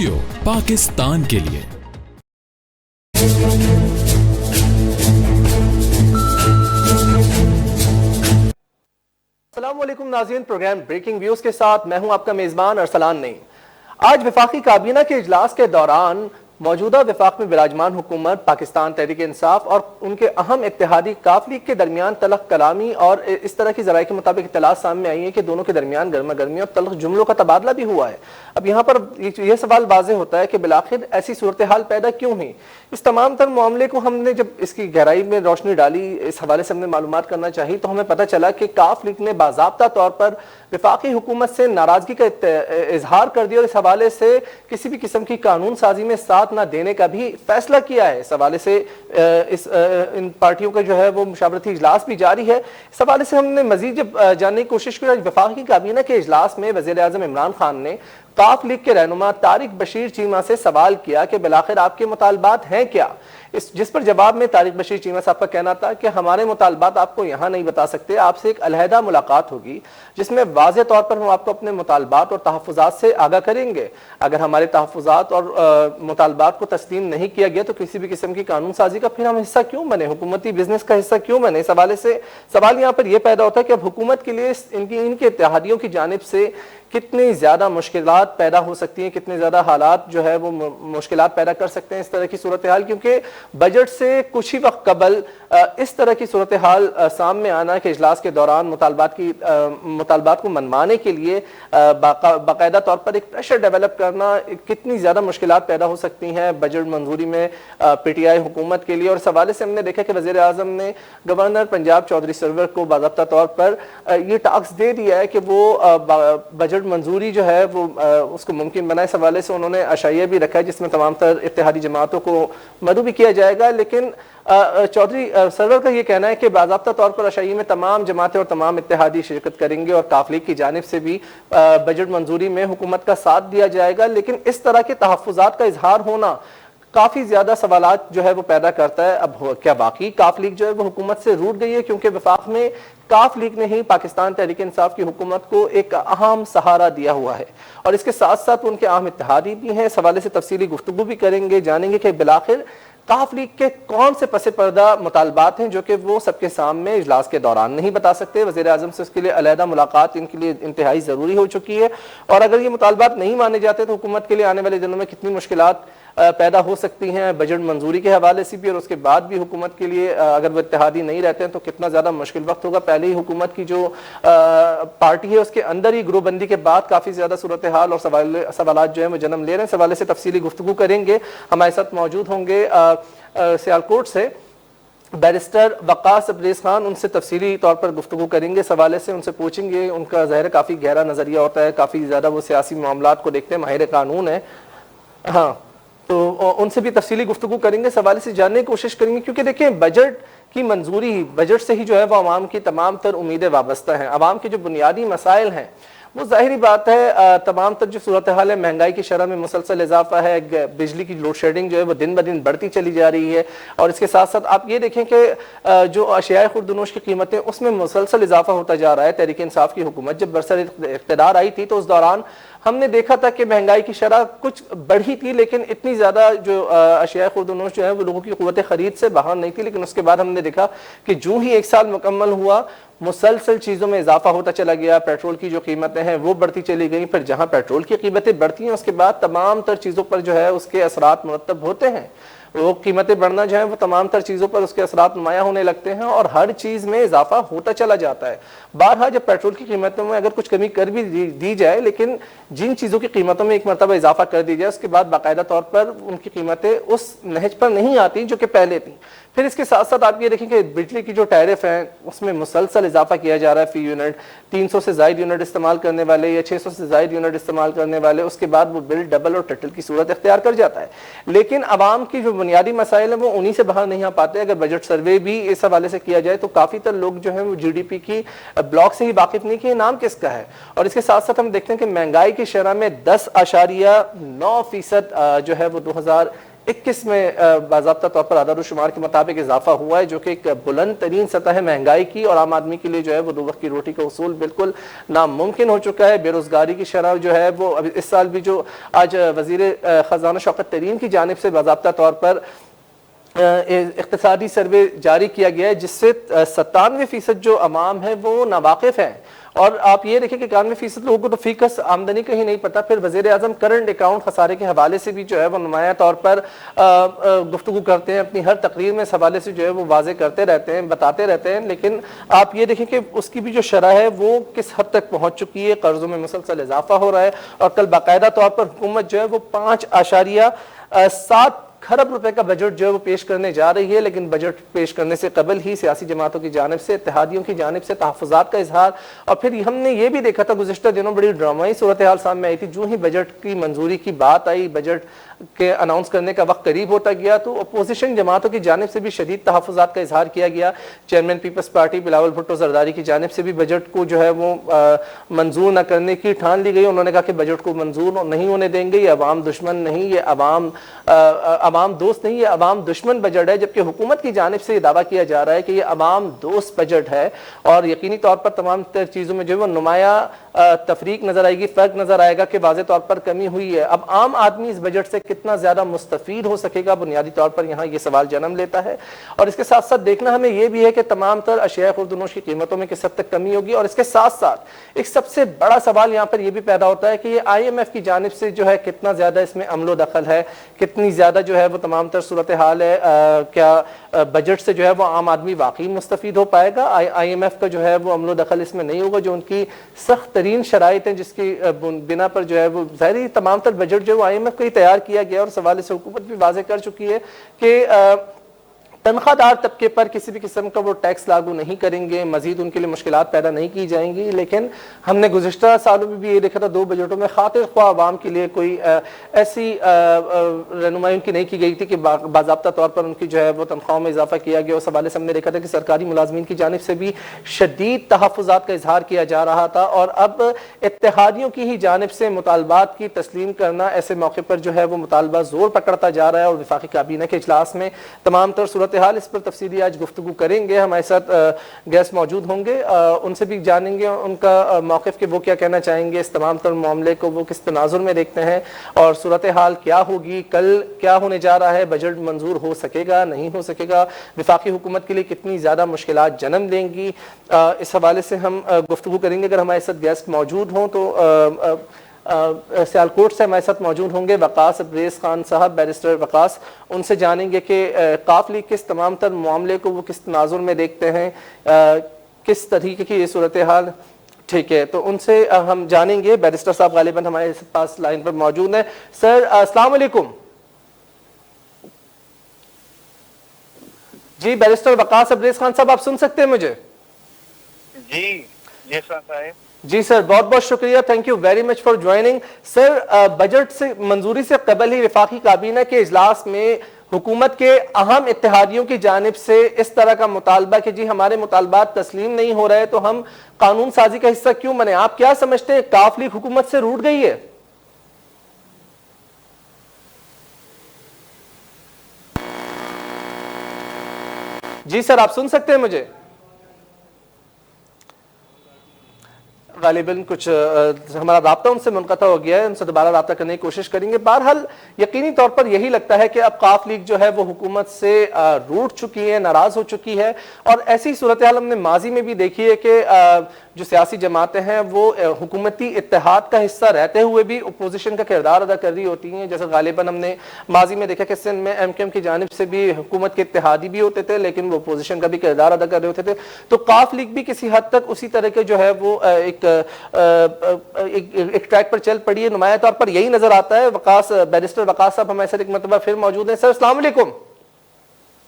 जियो पाकिस्तान के लिए। अस्सलाम वालेकुम नाज़रीन, प्रोग्राम ब्रेकिंग व्यूज के साथ मैं हूं आपका मेजबान अरसलान नईम। आज वफाकी काबीना के इजलास के दौरान मौजूदा वफाक में विराजमान हुकूमत पाकिस्तान तहरीक इंसाफ और उनके अहम इत्तेहादी काफ लीग के दरमियान तलख कलामी और इस तरह की जराये के मुताबिक इत्तलात सामने आई है कि दोनों के दरमियान गर्मा गर्मी और तलख जुमलों का तबादला भी हुआ है। अब यहाँ पर यह सवाल वाज़ेह होता है कि बिलाखिर ऐसी सूरत हाल पैदा क्यों हुई। इस तमाम तर मामले को हमने जब इसकी गहराई में रोशनी डाली, इस हवाले से हमने मालूमात करना चाहिए, तो हमें पता चला कि काफ लीग ने बाज़ाब्ता तौर पर वफाकी हुकूमत से नाराजगी का इजहार कर दिया और इस हवाले से किसी भी किस्म की कानून साजी में साथ न देने का भी फैसला किया है। इस हवाले से इन पार्टियों का जो है वो मुशावरती इजलास भी जारी है। इस हवाले से हमने मजीद जब जानने की कोशिश की, वफाकी काबीना के इजलास में वज़ीर आज़म इमरान खान ने काफ लीग के रहनुमा तारिक बशीर चीमा से सवाल किया कि बिलाखिर आपके मुतालबात हैं क्या। जिस पर जवाब में तारिक बशीर चीमा साहब का कहना था कि हमारे मुतालबात आपको यहाँ नहीं बता सकते, आपसे एक अलहदा मुलाकात होगी जिसमें वाज़ेह तौर पर हम आपको अपने मुतालबात और तहफ़्फ़ुज़ात से आगाह करेंगे। अगर हमारे तहफ़्फ़ुज़ात और मुतालबात को तस्लीम नहीं किया गया तो किसी भी किस्म की कानून साजी का फिर हम हिस्सा क्यों बने, हुकूमती बिजनेस का हिस्सा क्यों बने। इस हवाले से सवाल यहाँ पर यह पैदा होता है कि अब हुकूमत के लिए इनके इत्तेहादियों की जानिब से कितनी ज़्यादा मुश्किलात पैदा हो सकती हैं, कितने ज़्यादा हालात जो है वो मुश्किलात पैदा कर सकते हैं इस तरह की सूरत हाल। क्योंकि बजट से कुछ ही वक्त कबल इस तरह की सूरत हाल सामने आना कि इजलास के दौरान मुतालबात को मनवाने के लिए बाकायदा तौर पर एक प्रेशर डेवलप करना, कितनी ज़्यादा मुश्किलात पैदा हो सकती हैं बजट मंजूरी में PTI हुकूमत के लिए। और इस हवाले से हमने देखा कि वज़ीर आज़म ने गवर्नर पंजाब चौधरी सरवर को बाज़ाब्ता तौर पर ये टास्क दे दिया है कि वो बजट मंजूरी जो है वो उसको मुमकिन बनाए। इस हवाले से उन्होंने अशाइया भी रखा है जिसमें तमाम तर इत्तेहादी जमातों को मदऊ भी किया जाएगा। लेकिन चौधरी सरवर का ये कहना है कि बाज़ाब्ता तौर पर अशाइया में तमाम जमातें और तमाम इत्तेहादी शिरकत करेंगे और काफ लीग की जानिब से भी बजट मंजूरी में हुकूमत का साथ दिया जाएगा। लेकिन इस तरह के तहफ़्फ़ुज़ात का इजहार होना काफ़ी ज़्यादा सवालात जो है वो पैदा करता है। अब क्या वाकई काफ लीग जो है वो हुकूमत से रूठ गई है, क्योंकि वफाक में काफ लीग ने ही पाकिस्तान तहरीक इंसाफ की हुकूमत को एक अहम सहारा दिया हुआ है और इसके साथ साथ उनके अहम इत्तेहादी भी हैं। इस हवाले से तफसीली गुफ्तगू भी करेंगे, जानेंगे कि बिलाखिर काफ लीग के कौन से पसे पर्दा मुतालबात हैं जो कि वो सबके सामने इजलास के दौरान नहीं बता सकते। वज़ीर आज़म से उसके लिए अलहदा मुलाकात इनके लिए इंतहाई ज़रूरी हो चुकी है और अगर ये मुतालबात नहीं माने जाते तो हुकूमत के लिए आने वाले दिनों में कितनी मुश्किलात पैदा हो सकती हैं बजट मंजूरी के हवाले से भी, और उसके बाद भी हुकूमत के लिए अगर वो इत्तेहादी नहीं रहते हैं तो कितना ज़्यादा मुश्किल वक्त होगा। पहले ही हुकूमत की जो पार्टी है उसके अंदर ही ग्रुपबंदी के बाद काफ़ी ज़्यादा सूरत हाल और सवालात जो है वो जन्म ले रहे हैं। इस हवाले से तफसीली गुफ्तगू करेंगे। हमारे साथ मौजूद होंगे सियालकोट से बैरिस्टर वक़ास अब्रेज़ खान, उनसे तफसीली तौर पर गुफ्तगू करेंगे। इस हवाले से उनसे पूछेंगे, उनका ज़ाहिर काफ़ी गहरा नज़रिया होता है, काफ़ी ज़्यादा वो सियासी मामलात को देखते हैं, माहिर कानून है। हाँ, तो उनसे भी तफसीली गुफ्तगू करेंगे, इस हवाले से जानने की कोशिश करेंगे। क्योंकि देखें, बजट की मंजूरी, बजट से ही जो है वो आवाम की तमाम तर उम्मीदें वाबस्ता हैं। आवाम के जो बुनियादी मसाइल हैं वो जाहिर बात है तमाम तर जो सूरत हाल है, महंगाई की शरह में मुसलसल इजाफा है, बिजली की लोड शेडिंग जो है वो दिन ब दिन बढ़ती चली जा रही है और इसके साथ साथ आप ये देखें कि जो अशियाए खुर्दनोश की कीमतें उसमें मुसलसल इजाफा होता जा रहा है। तहरीक इंसाफ की हुकूमत जब बरसर इक़्तिदार आई थी तो उस दौरान हमने देखा था कि महंगाई की शरह कुछ बढ़ी थी, लेकिन इतनी ज़्यादा जो अशिया खुर्दनोश जो है वो लोगों की क़ुव्वत ख़रीद से बाहर नहीं थी। लेकिन उसके बाद हमने देखा कि जो ही एक साल मुकम्मल हुआ मुसलसल चीज़ों में इजाफा होता चला गया। पेट्रोल की जो कीमतें हैं वो बढ़ती चली गई, फिर जहाँ पेट्रोल की कीमतें बढ़ती हैं उसके बाद तमाम तर चीज़ों पर जो है उसके असरात मुरतब होते हैं। वो कीमतें बढ़ना जो है वो तमाम तर चीज़ों पर उसके असरात नुमाया होने लगते हैं और हर चीज़ में इजाफा होता चला जाता है। बारहा जब पेट्रोल की कीमतों में अगर कुछ कमी कर भी दी जाए, लेकिन जिन चीज़ों की कीमतों में एक मरतबा इजाफा कर दी जाए उसके बाद बाकायदा तौर पर उनकी कीमतें उस नहज पर नहीं आती जो कि पहले थी। फिर इसके साथ साथ आप ये देखें कि बिजली की जो टैरिफ हैं उसमें मुसलसल इजाफा किया जा रहा है। फी यूनिट 300 से ज़ायद यूनिट इस्तेमाल करने वाले या 600 से ज़ायद यूनिट इस्तेमाल करने वाले, उसके बाद वो बिल डबल और ट्रिपल की सूरत इख्तियार कर जाता है। लेकिन आवाम की जो बुनियादी मसाइल हैं वो उन्हीं से बाहर नहीं आ पाते। अगर बजट सर्वे भी इस हवाले से किया जाए तो काफ़ी तर लोग जो है वो GDP की ब्लॉक से ही वाकिफ नहीं कि नाम किसका है। और इसके साथ साथ हम देखते हैं कि महंगाई की शरह में 10.9% जो है वो 21 में बाज़ाब्ता तौर पर आदाद शुमार के मुताबिक इजाफा हुआ है, जो कि एक बुलंद तरीन सतह है महंगाई की, और आम आदमी के लिए जो है वो 2 वक्त की रोटी का उसूल बिल्कुल नामुमकिन हो चुका है। बेरोजगारी की शरह जो है वो इस साल भी जो आज वजीर खजाना शौकत तरीन की जानिब से बाज़ाब्ता तौर पर इख्तिसादी सर्वे जारी किया गया है, जिससे 97% जो अवाम है वो नावाकिफ है। और आप ये देखिए कि 91% लोगों को तो फीकस आमदनी का ही नहीं पता। फिर वज़ीर आज़म करंट अकाउंट खसारे के हवाले से भी जो है वो नुमाया तौर पर गुफ्तगू करते हैं, अपनी हर तकरीर में इस हवाले से जो है वो वाजे करते रहते हैं, बताते रहते हैं। लेकिन आप ये देखें कि उसकी भी जो शरह है वो किस हद तक पहुँच चुकी है, कर्जों में मुसलसल इजाफा हो रहा है। और कल बाकायदा तौर पर हुकूमत जो है वो 5.7 खरब रुपए का बजट जो है वो पेश करने जा रही है। लेकिन बजट पेश करने से कबल ही सियासी जमातों की जानिब से, इत्तेहादियों की जानिब से तहफ़्फ़ुज़ात का इजहार, और फिर हमने ये भी देखा था गुज़िश्ता दिनों बड़ी ड्रामाई सूरत हाल सामने आई थी। जो ही बजट की मंजूरी की बात आई, बजट के अनाउंस करने का वक्त करीब होता गया, तो अपोजिशन जमातों की जानिब से भी शदीद तहफ़्फ़ुज़ात का इजहार किया गया। चेयरमैन पीपल्स पार्टी बिलावल भुट्टो ज़रदारी की जानिब से भी बजट को जो है वो मंजूर न करने की ठान ली गई। उन्होंने कहा कि बजट को मंजूर नहीं होने देंगे, ये अवाम दुश्मन नहीं, ये अवाम दोस्त नहीं, ये अवाम दुश्मन बजट है। जबकि हुकूमत की जानिब से ये दावा किया जा रहा है कि ये अवाम दोस्त बजट है, और यकीनी तौर पर तमाम चीज़ों में जो है वो नुमाया तफरीक नजर आएगी, फर्क नजर आएगा कि वाज़े तौर पर कमी हुई है। अब आम आदमी इस बजट से कितना ज्यादा मुस्तफीद हो सकेगा, बुनियादी तौर पर यहाँ ये सवाल जन्म लेता है। और इसके साथ साथ देखना हमें यह भी है कि तमाम तर अशिया खुर्दनोश की कीमतों में किस हद तक कमी होगी। और इसके साथ साथ एक सबसे बड़ा सवाल यहाँ पर यह भी पैदा होता है कि ये IMF की जानिब से जो है कितना ज्यादा इसमें अमलो दखल है, कितनी ज्यादा जो है वो तमाम तर सूरत हाल है। क्या बजट से जो है वो आम आदमी वाकई मुस्तफीद हो पाएगा? IMF का जो है वो अमलो दखल इसमें नहीं होगा, जो उनकी सख्त तरीन शराइत हैं, जिसकी बिना पर जो है वो ज़ाहिर तमाम तर बजट जो है वो IMF को ही तैयार किया गया। और इस हवाले से हुकूमत भी वाज़ेह कर चुकी है कि तनख्वाहदार तबके पर किसी भी किस्म का वो टैक्स लागू नहीं करेंगे, मजीद उनके लिए मुश्किलात पैदा नहीं की जाएंगी। लेकिन हमने गुज़िश्ता सालों में भी ये देखा था, 2 बजटों में खातिर ख्वाह अवाम के लिए कोई ऐसी रहनुमाई उनकी नहीं की गई थी कि बाज़ाब्ता तौर पर उनकी जो है वो तनख्वाहों में इजाफा किया गया। उस हवाले से हमने देखा था कि सरकारी मुलाजमीन की जानिब से भी शदीद तहफ़्फ़ुज़ात का इजहार किया जा रहा था। और अब इत्तेहादियों की ही जानिब से मुतालबात की तस्लीम करना, ऐसे मौके पर जो है वो मुतालबा जोर पकड़ता जा रहा है। और वफाकी काबीना के इजलास में तमाम तर सूरत हाल इस पर तफसीली आज गुफ्तगू करेंगे। हमारे साथ गेस्ट मौजूद होंगे, उनसे भी जानेंगे उनका मौक़िफ़ कि वो क्या कहना चाहेंगे इस तमाम तर मामले को, वो किस तनाजुर में देखते हैं और सूरत हाल क्या होगी, कल क्या होने जा रहा है, बजट मंजूर हो सकेगा नहीं हो सकेगा, वफाकी हुकूमत के लिए कितनी ज़्यादा मुश्किलात जन्म देंगी, इस हवाले से हम गुफ्तगू करेंगे। अगर हमारे साथ गेस्ट मौजूद हों तो सियालकोट से हमारे साथ मौजूद होंगे वकास अब्रेज़ खान साहब, बैरिस्टर वकास। उनसे जानेंगे कि काफ लीग किस तमाम तर मामले को वो किस तनाजुर में देखते हैं, किस तरीके की ये सूरत हाल। ठीक है, तो उनसे हम जानेंगे। बैरिस्टर साहब गालिबन हमारे पास लाइन पर मौजूद हैं। सर अस्सलाम वालेकुम। जी बैरिस्टर वकास अब्रेज़ खान साहब, आप सुन सकते हैं मुझे? जी साहब। जी सर, बहुत बहुत शुक्रिया, thank you very much for joining. Sir, budget से मंजूरी से कबल ही वफाकी काबीना के इजलास में हुकूमत के अहम इत्तेहादियों की जानिब से इस तरह का मुतालबा कि जी हमारे मुतालबात तस्लीम नहीं हो रहे तो हम कानून साजी का हिस्सा क्यों बने, आप क्या समझते हैं काफ लीग हुकूमत से रूठ गई है? जी सर, आप सुन सकते हैं मुझे? गालिबन कुछ हमारा राब्ता उनसे मुनक़ता हो गया है, उनसे दोबारा राब्ता करने की कोशिश करेंगे। बहरहाल यकीनी तौर पर यही लगता है कि अब काफ लीग जो है वो हुकूमत से रूठ चुकी है, नाराज हो चुकी है। और ऐसी सूरत हाल हमने माजी में भी देखी है कि जो सियासी जमातें हैं वो हुकूमती इत्तेहाद का हिस्सा रहते हुए भी अपोजिशन का किरदार अदा कर रही होती हैं। जैसे गालिबन हमने माजी में देखा कि सिंध में MKM की जानिब से भी हुकूमत के इत्तेहादी भी होते थे, लेकिन वो अपोजिशन का भी किरदार अदा कर रहे होते थे। तो काफ लीग भी किसी हद तक उसी तरह के जो है वो एक ट्रैक पर चल पड़ी है। नुमाया तौर पर यही नजर आता है। वकास, बैरिस्टर वकास साहब हमारे साथ एक मरतबा फिर मौजूद है। सर अस्सलाम वालेकुम।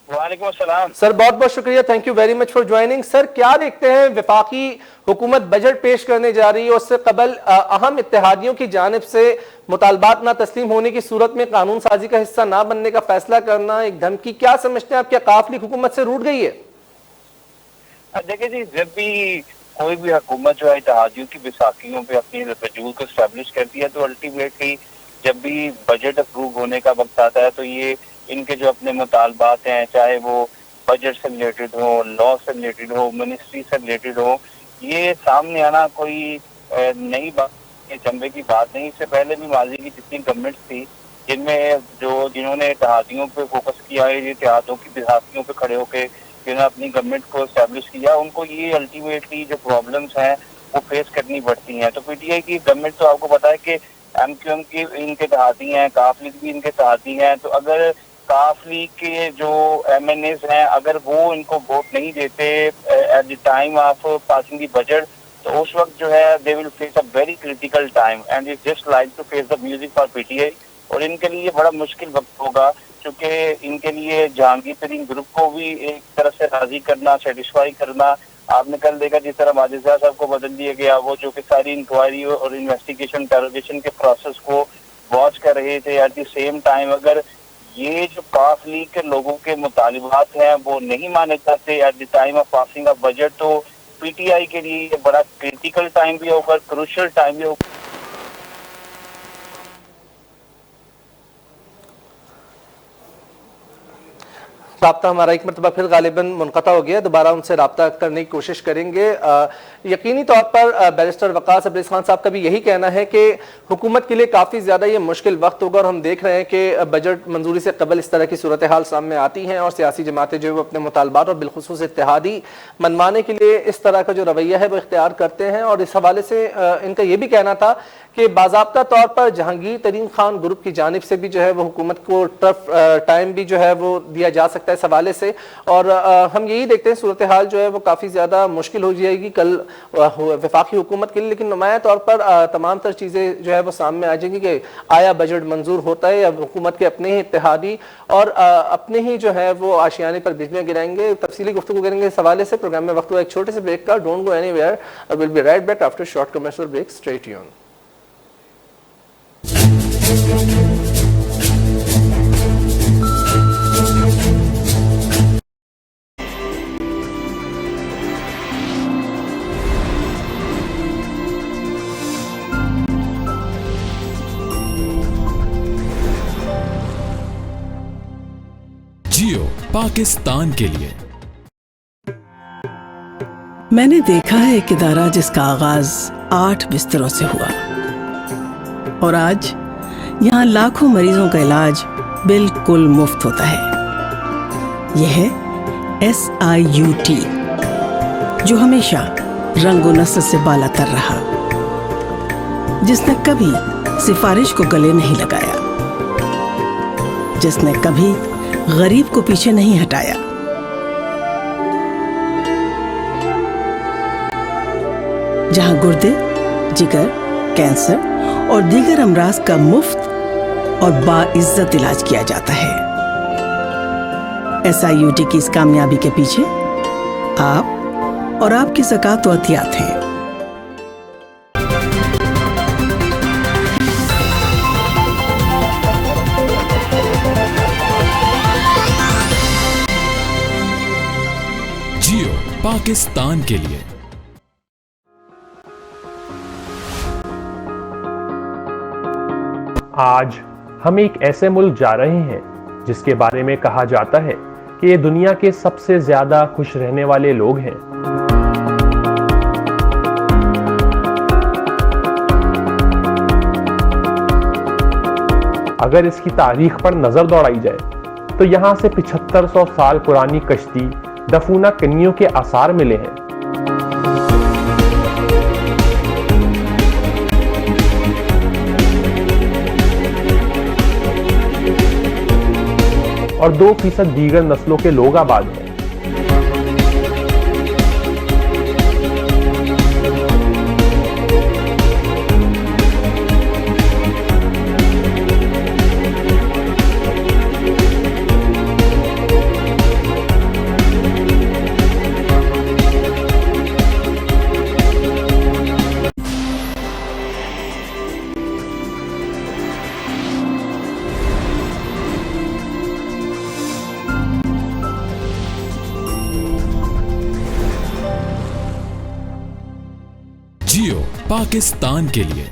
वालेकुम अस्सलाम। सर बहुत बहुत शुक्रिया, thank you very much for joining. Sir, क्या देखते हैं वफाकी हुकूमत बजट पेश करने जा रही है, उससे कबल अहम इत्तेहादियों की जानिब से मुतालबात ना तस्लीम होने की सूरत में कानून साजी का हिस्सा ना बनने का फैसला करना एक धमकी, क्या समझते हैं आप, क्या काफ लीग हुकूमत से रूठ गई है? देखिए जी, जब भी कोई भी हुकूमत जो है इत्तेहादियों की बैसाखियों पे अपनी वजूद को स्टैब्लिश करती है तो अल्टीमेटली जब भी बजट अप्रूव होने का वक्त आता है तो ये इनके जो अपने मुतालबात हैं, चाहे वो बजट से रिलेटेड हो, लॉ से रिलेटेड हो, मिनिस्ट्री से रिलेटेड हो, ये सामने आना कोई नई बात, चंबे की बात नहीं। इससे पहले भी माजी की जितनी गवर्नमेंट थी जिनमें जिन्होंने इत्तेहादियों पे फोकस किया है, इत्तेहादों की बिहाफियों पे खड़े होकर जिन्होंने अपनी गवर्नमेंट को एस्टेब्लिश किया, उनको ये अल्टीमेटली जो प्रॉब्लम्स हैं वो फेस करनी पड़ती हैं। तो पीटीआई की गवर्नमेंट तो आपको पता है कि एमक्यूएम की इनके तहाती हैं, काफ लीग भी इनके तहाती हैं। तो अगर काफ लीग के जो एमएनएस हैं अगर वो इनको वोट नहीं देते at the time of passing the budget, तो उस वक्त जो है they will face a very critical time and it's just like to face the music for PTI. और इनके लिए बड़ा मुश्किल वक्त होगा क्योंकि इनके लिए जहांगीर तरीन ग्रुप को भी एक तरह से राजी करना, सेटिस्फाई करना। आपने कल देखा जिस तरह माजिद साहब को बदल दिया गया, वो जो कि सारी इंक्वायरी और इन्वेस्टिगेशन इंटेरोगेशन के प्रोसेस को वॉच कर रहे थे, एट द सेम टाइम अगर ये जो काफ लीग के लोगों के मुतालिबात हैं वो नहीं माने जाते eight the time of passing of budget, तो पीटीआई के लिए ये बड़ा क्रिटिकल टाइम भी होगा, क्रूशियल टाइम भी होगा। राब्ता हमारा एक मरतबा फिर गालिबन मुनक़ता हो गया, दोबारा उनसे राब्ता करने की कोशिश करेंगे। यकीनी तौर पर बैरिस्टर वक़ास अब्रेज़ खान साहब का भी यही कहना है कि हुकूमत के लिए काफ़ी ज़्यादा ये मुश्किल वक्त होगा और हम देख रहे हैं कि बजट मंजूरी से कबल इस तरह की सूरत हाल सामने आती हैं और सियासी जमातें जो है वो अपने मुतालबात और बिलखुसूस इत्तेहादी मनवाने के लिए इस तरह का जो रवैया है वो इख्तियार करते हैं। और इस हवाले से इनका ये भी कहना था कि बाज़ाब्ता तौर पर जहांगीर तरीन खान ग्रुप की जानिब से भी जो है वो हुकूमत को टफ टाइम भी जो है वो दिया जा सकता है इस हवाले से। और हम यही देखते हैं सूरत हाल जो है वो काफ़ी ज़्यादा मुश्किल हो जाएगी कल वफाकी हुकूमत के लिए, लेकिन नुमाया तौर पर तमाम तर चीज़ें जो है वो सामने आ जाएंगी कि आया बजट मंजूर होता है या हुकूमत के अपने ही इत्तेहादी और अपने ही जो है वो आशियाने पर बिजलियाँ गिराएंगे। तफसीली गुफ्तगू करेंगे इस हवाले से। प्रोग्राम में वक्त हुआ एक छोटे से ब्रेक का। Don't go anywhere, I will be right back after short commercial break. Stay tuned. जियो पाकिस्तान के लिए। मैंने देखा है एक इदारा जिसका आगाज 8 बिस्तरों से हुआ और आज यहाँ लाखों मरीजों का इलाज बिल्कुल मुफ्त होता है। यह है SIUT, जो हमेशा रंगो नस्ल से बालातर रहा, जिसने कभी सिफारिश को गले नहीं लगाया, जिसने कभी गरीब को पीछे नहीं हटाया। जहां गुर्दे, जिगर, कैंसर और दीगर अमराज का मुफ्त और बाइज्जत इलाज किया जाता है। SIUT की इस कामयाबी के पीछे आप और आपकी ज़कात व अतियात हैं। जियो पाकिस्तान के लिए। आज हम एक ऐसे मुल्क जा रहे हैं जिसके बारे में कहा जाता है कि ये दुनिया के सबसे ज्यादा खुश रहने वाले लोग हैं। अगर इसकी तारीख पर नजर दौड़ाई जाए तो यहां से 7500 साल पुरानी कश्ती दफूना कनियों के आसार मिले हैं। और 2% दीगर नस्लों के लोग आबाद हैं। जियो पाकिस्तान के लिए।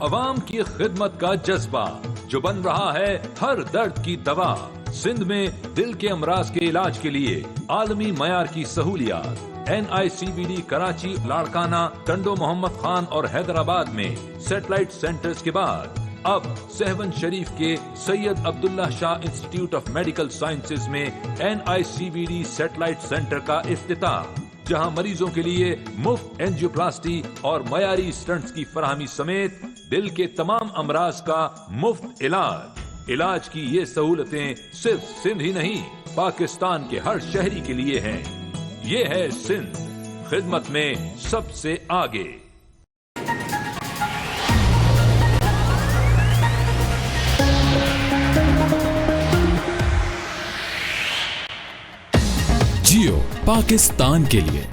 अवाम की खिदमत का जज्बा जो बन रहा है हर दर्द की दवा। सिंध में दिल के अमराज के इलाज के लिए आलमी मयार की सहूलियात। NICVD कराची, लाड़काना, टंडो मोहम्मद खान और हैदराबाद में सैटेलाइट सेंटर्स के बाद अब सहवन शरीफ के Syed Abdullah Shah institute of medical sciences में NICVD सैटेलाइट सेंटर का इफ्तिताह, जहां मरीजों के लिए मुफ्त एंजियोप्लास्टी और मयारी स्टंट्स की फराहमी समेत दिल के तमाम अमराज का मुफ्त इलाज की ये सहूलतें सिर्फ सिंध ही नहीं पाकिस्तान के हर शहरी के लिए हैं। ये है सिंध, खिदमत में सबसे आगे। जियो पाकिस्तान के लिए।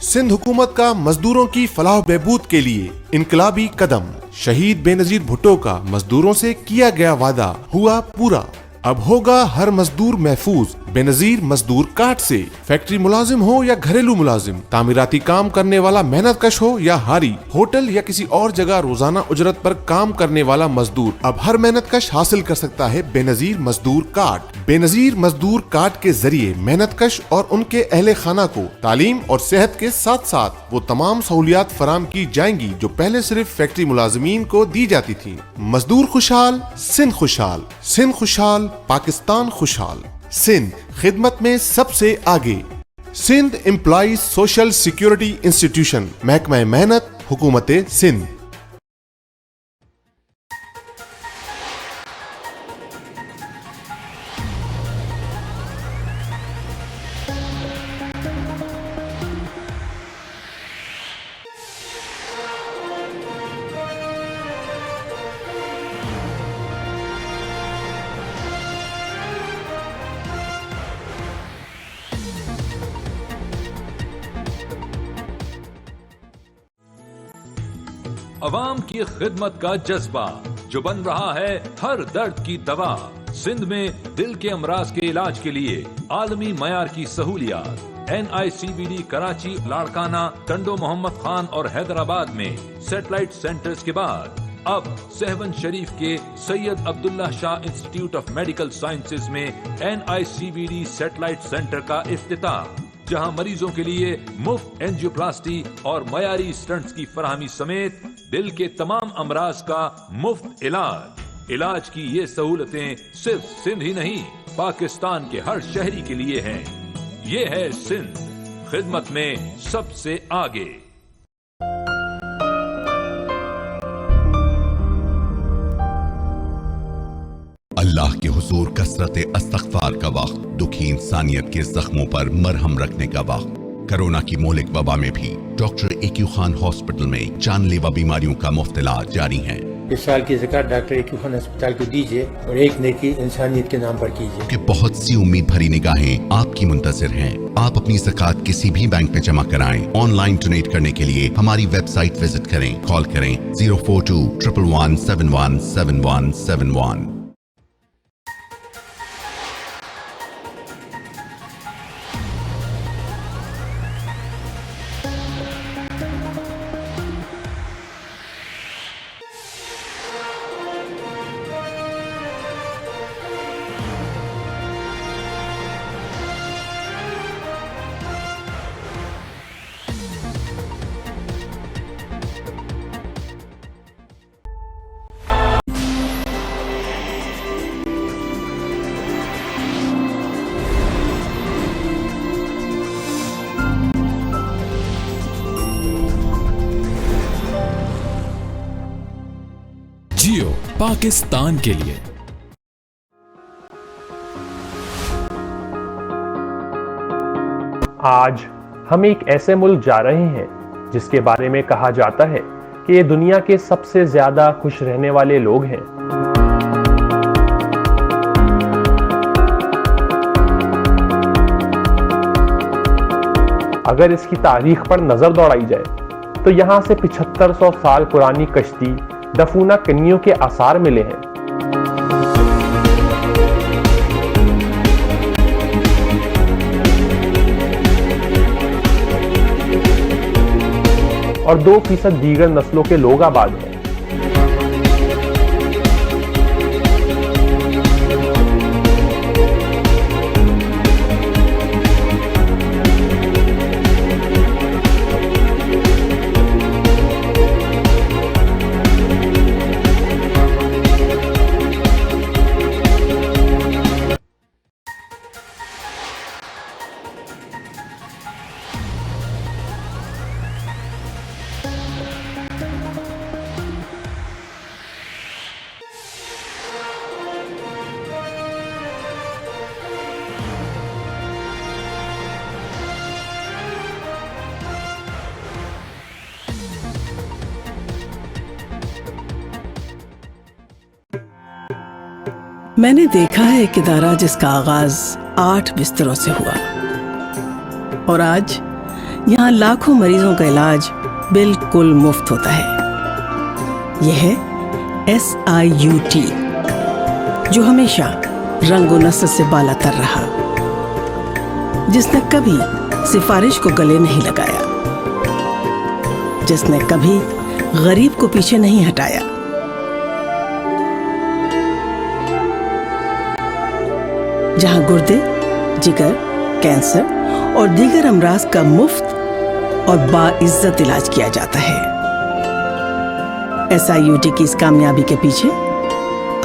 सिंध हुकूमत का मजदूरों की फलाह बहबूद के लिए इनकलाबी कदम। शहीद बेनजीर भुट्टो का मजदूरों से किया गया वादा हुआ पूरा। अब होगा हर मजदूर महफूज बेनजीर मजदूर कार्ड से। फैक्ट्री मुलाजिम हो या घरेलू मुलाजिम, तामीराती काम करने वाला मेहनत कश हो या हारी, होटल या किसी और जगह रोजाना उजरत पर काम करने वाला मजदूर, अब हर मेहनत कश हासिल कर सकता है बेनजीर मजदूर कार्ड। बेनजीर मजदूर कार्ड के जरिए मेहनत कश और उनके अहले खाना को तालीम और सेहत के साथ साथ वो तमाम सहूलियात फराम की जाएंगी जो पहले सिर्फ फैक्ट्री मुलाजिमीन को दी जाती थी। मजदूर खुशहाल, सिंध खुशहाल। सिंध खुशहाल, पाकिस्तान खुशहाल। सिंध खिदमत में सबसे आगे। सिंध एम्प्लॉइज सोशल सिक्योरिटी इंस्टीट्यूशन, महकमा मेहनत, हुकूमत सिंध। अवाम की खिदमत का जज्बा जो बन रहा है हर दर्द की दवा। सिंध में दिल के अमराज के इलाज के लिए आलमी मयार की सहूलियात। NICVD कराची, लाड़काना, टंडो मोहम्मद खान और हैदराबाद में सैटेलाइट सेंटर्स के बाद अब सहवन शरीफ के Syed Abdullah Shah institute of medical sciences में NICVD सैटेलाइट सेंटर का इफ्तिताह, जहां मरीजों के लिए मुफ्त एंजियोप्लास्टी और मयारी स्टंट्स की फराहमी समेत दिल के तमाम अमराज का मुफ्त इलाज की ये सहूलतें सिर्फ सिंध ही नहीं पाकिस्तान के हर शहरी के लिए हैं। ये है सिंध, खिदमत में सबसे आगे। अल्लाह के हुजूर कसरत इस्तग़फ़ार का वक्त, दुखी इंसानियत के जख्मों पर मरहम रखने का वक्त। कोरोना की मोहलिक वबा में भी डॉक्टर AQ खान हॉस्पिटल में जानलेवा बीमारियों का मुफ्त इलाज जारी है। इस साल की ज़कात डॉक्टर AQ खान अस्पताल को दीजिए और एक नेकी इंसानियत के नाम पर कीजिए। कि बहुत सी उम्मीद भरी निगाहें आपकी मुंतज़िर हैं। आप अपनी ज़कात किसी भी बैंक में जमा कराएं। ऑनलाइन डोनेट करने के लिए हमारी वेबसाइट विजिट करें। कॉल करें 042 111 717171। जियो पाकिस्तान के लिए। आज हम एक ऐसे मुल्क जा रहे हैं जिसके बारे में कहा जाता है कि ये दुनिया के सबसे ज्यादा खुश रहने वाले लोग हैं। अगर इसकी तारीख पर नजर दौड़ाई जाए तो यहाँ से 7500 साल पुरानी कश्ती दफूना कन्नियों के आसार मिले हैं। और 2% दीगर नस्लों के लोग आबाद हैं। मैंने देखा है एक इदारा जिसका आगाज 8 बिस्तरों से हुआ और आज यहाँ लाखों मरीजों का इलाज बिल्कुल मुफ्त होता है। यह है SIUT, जो हमेशा रंगो नस्ल से बालातर रहा, जिसने कभी सिफारिश को गले नहीं लगाया, जिसने कभी गरीब को पीछे नहीं हटाया। जहां गुर्दे, जिगर, कैंसर और दीगर अमराज का मुफ्त और बाइज्जत इलाज किया जाता है। SIUT की इस कामयाबी के पीछे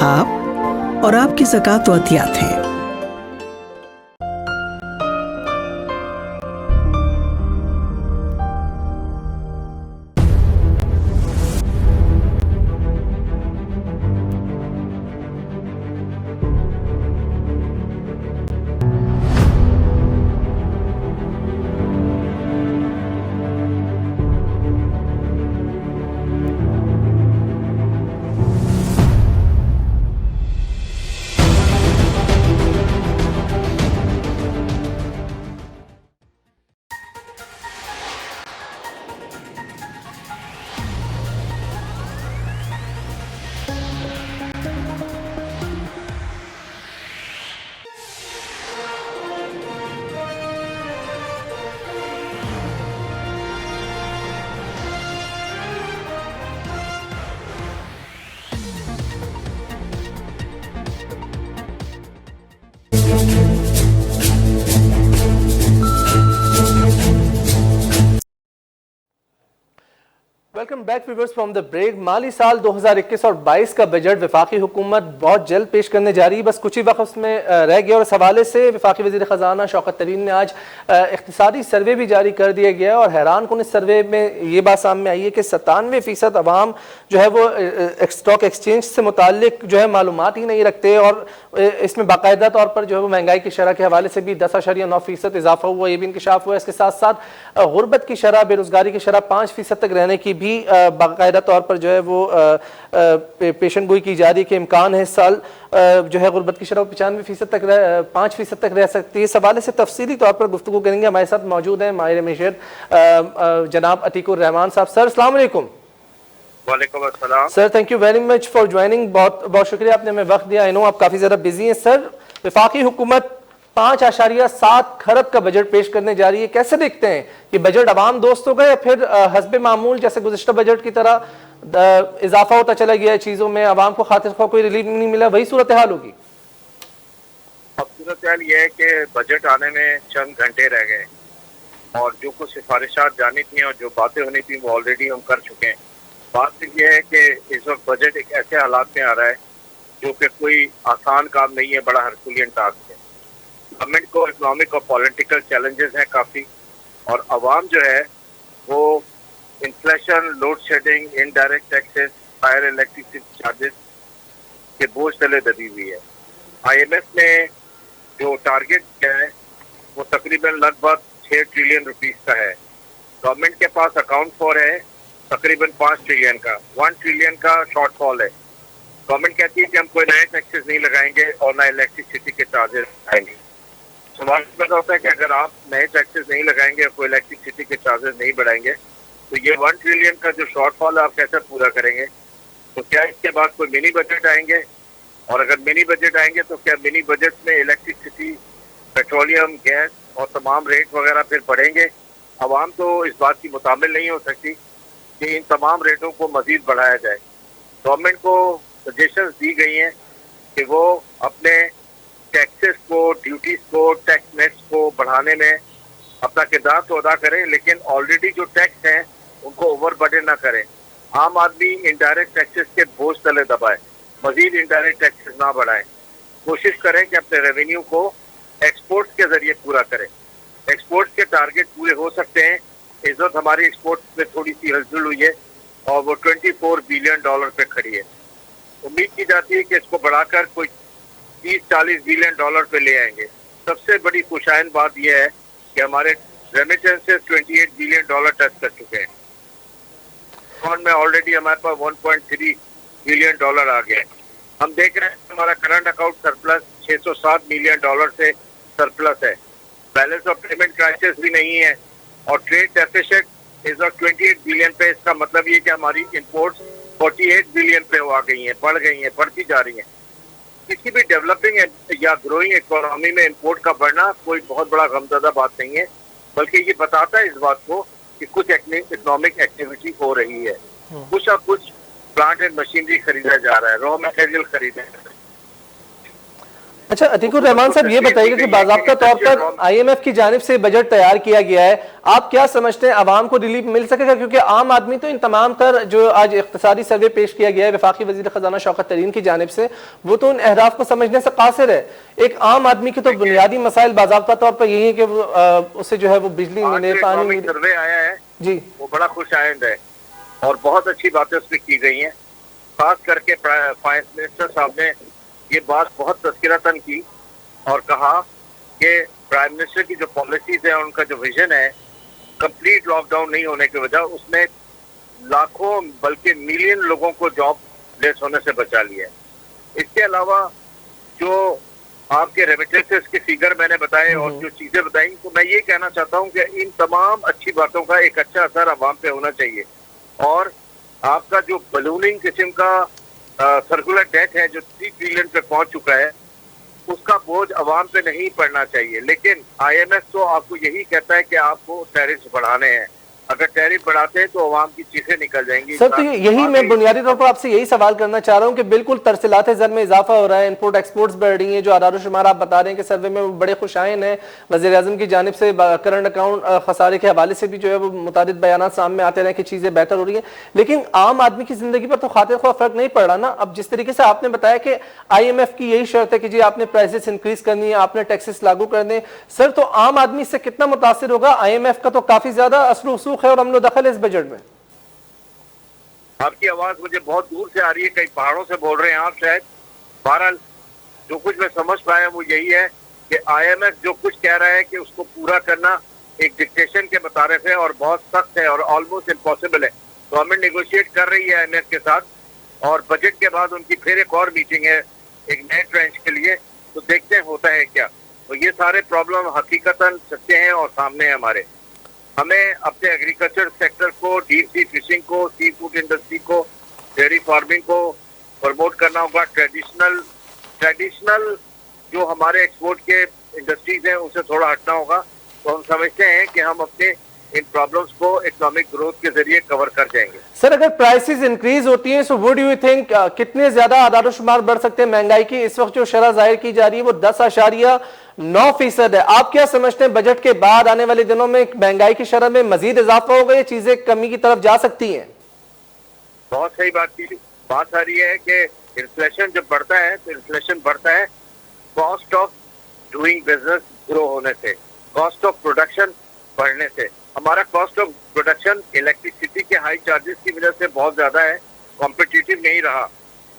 आप और आपकी ज़कात व अतियात हैं। Welcome back viewers from the break. माली साल 2021 और 22 का बजट वफाकी हुकूमत बहुत जल्द पेश करने जा रही है, बस कुछ ही वक्त में रह गया। और इस हवाले से वफाकी वज़ीर ख़ज़ाना शौकत तरीन ने आज इख्तिसादी सर्वे भी जारी कर दिया गया और हैरान कुन इस सर्वे में ये बात सामने आई है कि 97% अवाम जो है वो स्टॉक एक्सचेंज से मुताल्लिक जो है मालूमात ही नहीं रखते और इसमें बाकायदा तौर पर जो है वो महंगाई की शरह के हवाले से भी 10.9% इजाफा हुआ, ये भी इंकशाफ हुआ। इसके साथ साथ गुर्बत की शरह, बेरोजगारी की शरह 5% तक रहने की भी बाकायदा तौर पर जो है वो पेशन गोई की जा रही है कि इम्कान है इस साल जो है गुर्बत की शरह 95% तक 5% तक रह सकती है। इस हवाले से तफसीली तौर पर गुफ्तगू करेंगे। हमारे साथ मौजूद हैं माहिर मेशर जनाब अतीकुर रहमान साहब। सर अस्सलाम वालेकुम। वालेकुम अस्सलाम sir, thank you very much for joining. बहुत बहुत शुक्रिया, आपने हमें वक्त दिया। आई नो आप काफ़ी ज़्यादा बिजी हैं। सर, वफाकी हुकूमत 5.7 खरब का बजट पेश करने जा रही है, कैसे देखते हैं कि बजट अवाम दोस्त होगा या फिर हस्बे मामूल जैसे गुज़िश्ता बजट की तरह इजाफा होता चला गया है चीज़ों में, अवाम को खातिर खा कोई रिलीफ नहीं मिला, वही सूरत हाल होगी? अब सूरत हाल ये है कि बजट आने में चंद घंटे रह गए और जो कुछ सिफारिशात जानी थी और जो बातें होनी थी वो ऑलरेडी हम कर चुके हैं। बात यह है कि इस वक्त बजट एक ऐसे हालात में आ रहा है जो कि कोई आसान काम नहीं है, बड़ा हरकुलियन टास्क है। गवर्नमेंट को इकोनॉमिक और पॉलिटिकल चैलेंजेस हैं काफ़ी, और आवाम जो है वो inflation, load shedding, indirect taxes, higher electricity charges के बोझ तले दबी हुई है। IMF ने जो टारगेट किया है वो तकरीबन लगभग 6 ट्रिलियन रुपीस का है। गवर्नमेंट के पास अकाउंट फॉर है तकरीबन 5 ट्रिलियन का, 1 ट्रिलियन का शॉर्टफॉल है। गवर्नमेंट कहती है कि हम कोई नए टैक्सेस नहीं लगाएंगे और ना इलेक्ट्रिसिटी के चार्जेस आएंगे। सवाल पैदा होता है कि अगर आप नए टैक्सेस नहीं लगाएंगे, कोई इलेक्ट्रिसिटी के चार्जेस नहीं बढ़ाएंगे, तो ये 1 ट्रिलियन का जो शॉर्टफॉल है आप कैसे पूरा करेंगे? तो क्या इसके बाद कोई मिनी बजट आएंगे? और अगर मिनी बजट आएंगे तो क्या मिनी बजट में इलेक्ट्रिसिटी, पेट्रोलियम, गैस और तमाम रेट वगैरह फिर बढ़ेंगे? आवाम तो इस बात की मुतामिल नहीं हो सकती कि इन तमाम रेटों को मजीद बढ़ाया जाए। गवर्नमेंट को सजेशंस दी गई हैं कि वो अपने टैक्सेस को, ड्यूटीज को, टैक्स नेट्स को बढ़ाने में अपना किरदार तो अदा करें, लेकिन ऑलरेडी जो टैक्स हैं उनको ओवर बर्डन ना करें। आम आदमी इनडायरेक्ट टैक्सेस के बोझ तले दबाए, मजीद इनडायरेक्ट टैक्सेस ना बढ़ाएं। कोशिश करें कि अपने रेवेन्यू को एक्सपोर्ट्स के जरिए पूरा करें। एक्सपोर्ट्स के टारगेट पूरे हो सकते हैं। इस वक्त हमारी एक्सपोर्ट्स में थोड़ी सी हलचल हुई है और वो $24 बिलियन पे खड़ी है। उम्मीद की जाती है कि इसको बढ़ाकर कोई 30-40 बिलियन डॉलर पे ले आएंगे। सबसे बड़ी खुशाइन बात यह है कि हमारे रेमिटेंसेस $28 बिलियन टच कर चुके हैं और में ऑलरेडी हमारे पास $1.3 बिलियन आ गया है। हम देख रहे हैं हमारा करंट अकाउंट सरप्लस $607 मिलियन से सरप्लस है। बैलेंस ऑफ पेमेंट क्राइसिस भी नहीं है और ट्रेड डेफिसिट इस वक्त 28 बिलियन पे। इसका मतलब ये कि हमारी इंपोर्ट्स 48 बिलियन पे आ गई हैं, बढ़ गई हैं, बढ़ती जा रही हैं। किसी भी डेवलपिंग या ग्रोइंग इकोनॉमी में इंपोर्ट का बढ़ना कोई बहुत बड़ा गमज़दा बात नहीं है, बल्कि ये बताता है इस बात को कि कुछ इकोनॉमिक एक्टिविटी हो रही है। कुछ ना कुछ प्लांट एंड मशीनरी खरीदा जा रहा है, रॉ मटेरियल खरीदे जा रहे हैं। अच्छा अतीकुर रहमान साहब, ये बताइएगा कि बाज़ाब्ता तौर पर IMF की जानिब से बजट तैयार किया गया है, आप क्या समझते हैं आवाम को रिलीफ मिल सकेगा? क्योंकि आम आदमी तो इन तमाम तर जो आज इक़्तिसादी सर्वे पेश किया गया है वफाकी वज़ीर ख़ज़ाना शौकत तरीन की जानिब से, वो तो उन अहदाफ को समझने से कासिर है। एक आम आदमी के तो बुनियादी मसाइल बाज़ाब्ता तौर पर यही है कि उससे जो है वो बिजली मिले, पानी मिले। सर्वे आया है जी, वो बड़ा खुशाइंद है और बहुत अच्छी बातें उसमें की गई हैं। खास करके फाइनेंस मिनिस्टर साहब ने ये बात बहुत तज़किरतन की और कहा कि प्राइम मिनिस्टर की जो पॉलिसीज है, उनका जो विजन है, कंप्लीट लॉकडाउन नहीं होने की वजह उसने लाखों बल्कि मिलियन लोगों को जॉब लेस होने से बचा लिया है। इसके अलावा जो आपके रेमिटेंसेस के फिगर मैंने बताए और जो चीजें बताई, तो मैं ये कहना चाहता हूँ कि इन तमाम अच्छी बातों का एक अच्छा असर अवाम पे होना चाहिए। और आपका जो बलूनिंग किस्म का सर्कुलर डेट है जो 3 ट्रिलियन पे पहुंच चुका है, उसका बोझ अवाम पे नहीं पड़ना चाहिए। लेकिन IMF तो आपको यही कहता है कि आपको टैरिफ बढ़ाने हैं। अगर टैरिफ बढ़ाते हैं तो अवाम की चीखें निकल जाएंगी। सर तो यही मैं बुनियादी तौर पर आपसे यही सवाल करना चाह रहा हूं कि बिल्कुल तरसीलात ज़र में इजाफा हो रहा है, इंपोर्ट एक्सपोर्ट्स बढ़ रही हैं, जो आदार शुमार आप बता रहे हैं कि सर्वे में वो बड़े खुशाइन हैं। वज़ीर आज़म की जानिब से करंट अकाउंट खसारे के हवाले से भी जो है वो मुतादिद बयान सामने आते रहे कि चीज़ें बेहतर हो रही हैं, लेकिन आम आदमी की जिंदगी पर तो खातिर ख्वाह फर्क नहीं पड़ रहा ना। अब जिस तरीके से आपने बताया कि IMF की यही शर्त है कि जी आपने प्राइसेस इंक्रीज करनी है, आपने टैक्सेस लागू करने, सर तो आम आदमी इससे कितना मुतासिर होगा? IMF का तो काफी ज्यादा असर रसूख है और अमलो दखल है इस बजट में। आपकी आवाज मुझे बहुत दूर से आ रही है, कई पहाड़ों से बोल रहे हैं आप शायद। बहरहाल जो कुछ मैं समझ पाया वो यही है कि IMF जो कुछ कह रहा है कि उसको पूरा करना एक डिक्टेशन के मुताबिक है और बहुत सख्त है और ऑलमोस्ट इम्पॉसिबल है। गवर्नमेंट नेगोशिएट कर रही है IMF के साथ और बजट के बाद उनकी फिर एक और मीटिंग है एक नए ट्रेंच के लिए, तो देखते हैं होता है क्या। तो ये सारे प्रॉब्लम हकीकतन सच्चे हैं और सामने हैं हमारे। हमें अपने एग्रीकल्चर सेक्टर को, डीप सी फिशिंग को, सी फूड इंडस्ट्री को, डेयरी फार्मिंग को प्रमोट करना होगा। ट्रेडिशनल जो हमारे एक्सपोर्ट के इंडस्ट्रीज हैं उनसे थोड़ा हटना होगा। तो हम समझते हैं कि हम अपने इन प्रॉब्लम्स को इकोनॉमिक ग्रोथ के जरिए कवर कर जाएंगे। सर अगर प्राइसेस इंक्रीज होती हैं सो वुड यू थिंक कितने ज्यादा आदार शुमार बढ़ सकते हैं? महंगाई की इस वक्त जो शरह जाहिर की जा रही है वो 10.9% है। आप क्या समझते हैं बजट के बाद आने वाले दिनों में महंगाई की शरह में मजीद इजाफा होगा या चीजें कमी की तरफ जा सकती हैं? बहुत सही बात आ रही है कि इन्फ्लेशन जब बढ़ता है तो इन्फ्लेशन बढ़ता है cost of doing business grow होने से, कॉस्ट ऑफ प्रोडक्शन बढ़ने से। हमारा कॉस्ट ऑफ प्रोडक्शन इलेक्ट्रिसिटी के हाई चार्जेस की वजह से बहुत ज्यादा है, कॉम्पिटिटिव नहीं रहा।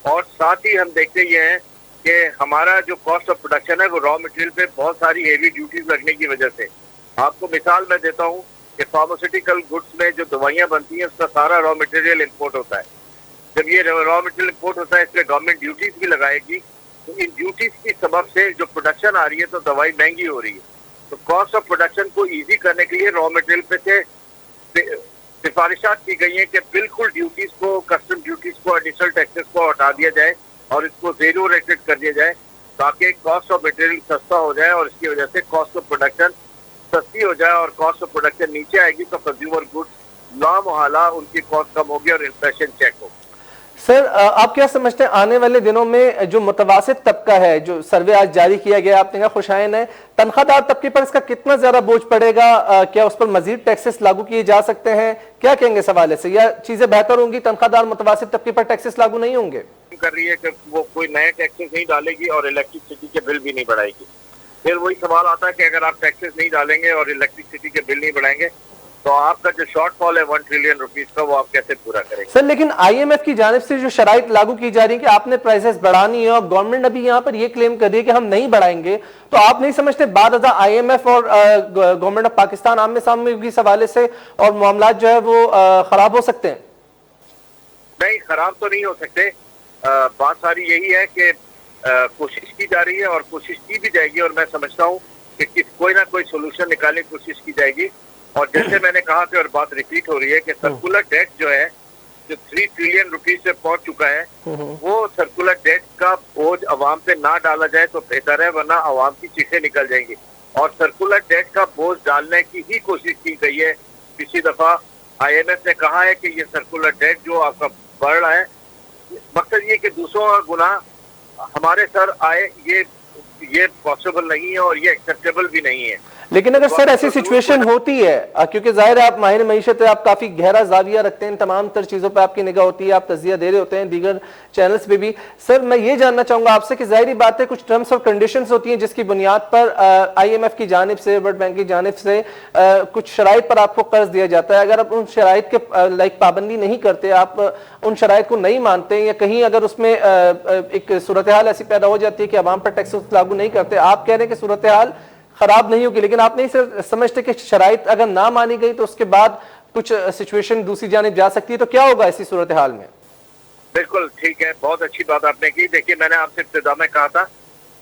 और साथ ही हम देखते ये हैं कि हमारा जो कॉस्ट ऑफ प्रोडक्शन है वो रॉ मटेरियल पे बहुत सारी हेवी ड्यूटीज लगने की वजह से। आपको मिसाल मैं देता हूँ कि फार्मास्यूटिकल गुड्स में जो दवाइयाँ बनती हैं उसका सारा रॉ मटेरियल इम्पोर्ट होता है। जब ये रॉ मटेरियल इम्पोर्ट होता है इस पर गवर्नमेंट ड्यूटीज भी लगाएगी तो इन ड्यूटीज की सबब से जो प्रोडक्शन आ रही है तो दवाई महंगी हो रही है। तो कॉस्ट ऑफ प्रोडक्शन को इजी करने के लिए रॉ मटेरियल पे से सिफारिशात की गई है कि बिल्कुल ड्यूटीज को, कस्टम ड्यूटीज को, एडिशनल टैक्सेस को हटा दिया जाए और इसको जीरो रेटेड कर दिया जाए ताकि कॉस्ट ऑफ मटेरियल सस्ता हो जाए और इसकी वजह से कॉस्ट ऑफ प्रोडक्शन सस्ती हो जाए और कॉस्ट ऑफ प्रोडक्शन नीचे आएगी तो कंज्यूमर गुड्स लामोहला उनकी कॉस्ट कम होगी और इन्फ्लेशन चेक होगी। सर आप क्या समझते हैं आने वाले दिनों में जो मुतवासित तबका है, जो सर्वे आज जारी किया गया आपने कहा खुशाइन है, तनख्वाहदार तबके पर इसका कितना ज्यादा बोझ पड़ेगा? क्या उस पर मजीद टैक्सेस लागू किए जा सकते हैं? क्या कहेंगे इस हवाले से? या चीजें बेहतर होंगी, तनख्वाहदार मुतवासित तबके पर टैक्सेस लागू नहीं होंगे? कर रही है कि वो कोई नए टैक्सेस नहीं डालेगी और इलेक्ट्रिसिटी के बिल भी नहीं बढ़ाएगी। फिर वही सवाल आता है कि अगर आप टैक्सेस नहीं डालेंगे और इलेक्ट्रिसिटी के बिल नहीं बढ़ाएंगे तो आपका जो शॉर्टफॉल है 1 ट्रिलियन रुपीस का वो आप कैसे पूरा करेंगे? सर लेकिन आईएमएफ की जानिब से जो शराइत लागू की जा रही है कि आपने प्राइसेस बढ़ानी है और गवर्नमेंट अभी यहाँ पर ये क्लेम कर रही है कि हम नहीं बढ़ाएंगे, तो आप नहीं समझते बाद आईएमएफ और गवर्नमेंट ऑफ पाकिस्तान आमने सामने इस हवाले से और मामला जो है वो खराब हो सकते हैं? नहीं, खराब तो नहीं हो सकते। बात सारी यही है कि कोशिश की जा रही है और कोशिश की भी जाएगी और मैं समझता हूँ कि कोई ना कोई सोल्यूशन निकालने की कोशिश की जाएगी। और जैसे मैंने कहा कि और बात रिपीट हो रही है कि सर्कुलर डेट जो है जो 3 ट्रिलियन रुपीस से पहुंच चुका है वो सर्कुलर डेट का बोझ अवाम पे ना डाला जाए तो बेहतर है, वरना अवाम की चीखें निकल जाएंगी। और सर्कुलर डेट का बोझ डालने की ही कोशिश की गई है। पिछली दफा IMF ने कहा है कि ये सर्कुलर डेट जो आपका बढ़ रहा है, मकसद ये कि दूसरों का गुनाह हमारे सर आए, ये पॉसिबल नहीं है और ये एक्सेप्टेबल भी नहीं है। लेकिन अगर सर ऐसी सिचुएशन होती है, क्योंकि जाहिर है आप माहिर मईशत है, आप काफी गहरा जाविया रखते हैं, तमाम तर चीजों पर आपकी निगाह होती है, आप तज़किया दे रहे होते हैं दीगर चैनल्स पे भी। सर मैं ये जानना चाहूंगा आपसे कि जाहिर बात है कुछ टर्म्स और कंडीशंस होती हैं जिसकी बुनियाद पर IMF की जानिब से, वर्ल्ड बैंक की जानिब से कुछ शराइत पर आपको कर्ज दिया जाता है। अगर आप उन शराइत के पाबंदी नहीं करते, आप उन शराइत को नहीं मानते या कहीं अगर उसमें एक सूरत हाल ऐसी पैदा हो जाती है कि अवाम पर टैक्स लागू नहीं करते, आप कह रहे हैं कि सूरत हाल खराब नहीं होगी, लेकिन आप नहीं सर समझते कि शराइत अगर ना मानी गई तो उसके बाद कुछ सिचुएशन दूसरी जानिब जा सकती है, तो क्या होगा ऐसी सूरत हाल में? बिल्कुल ठीक है, बहुत अच्छी बात आपने की। देखिए मैंने आपसे इब्तिदा में कहा था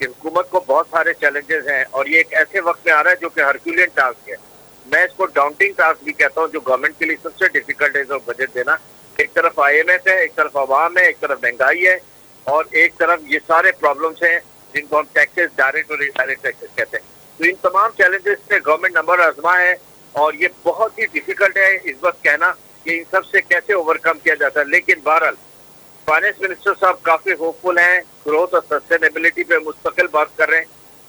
कि हुकूमत को बहुत सारे चैलेंजेस हैं और ये एक ऐसे वक्त में आ रहा है जो कि हरक्यूलियन टास्क है। मैं इसको डाउंटिंग टास्क भी कहता हूँ, जो गवर्नमेंट के लिए सबसे डिफिकल्ट है बजट देना। एक तरफ IMF है, एक तरफ अवाम है, एक तरफ महंगाई है और एक तरफ ये सारे प्रॉब्लम्स हैं जिनको हम टैक्सेस, डायरेक्ट और इनडायरेक्ट टैक्सेस कहते हैं। तो इन तमाम चैलेंजेस पे गवर्नमेंट नंबर आजमा है और ये बहुत ही डिफिकल्ट है इस वक्त कहना कि इन सब से कैसे ओवरकम किया जाता है। लेकिन बहरहाल फाइनेंस मिनिस्टर साहब काफी होपफुल हैं, ग्रोथ और सस्टेनेबिलिटी पे मुस्तकिल बात कर रहे हैं,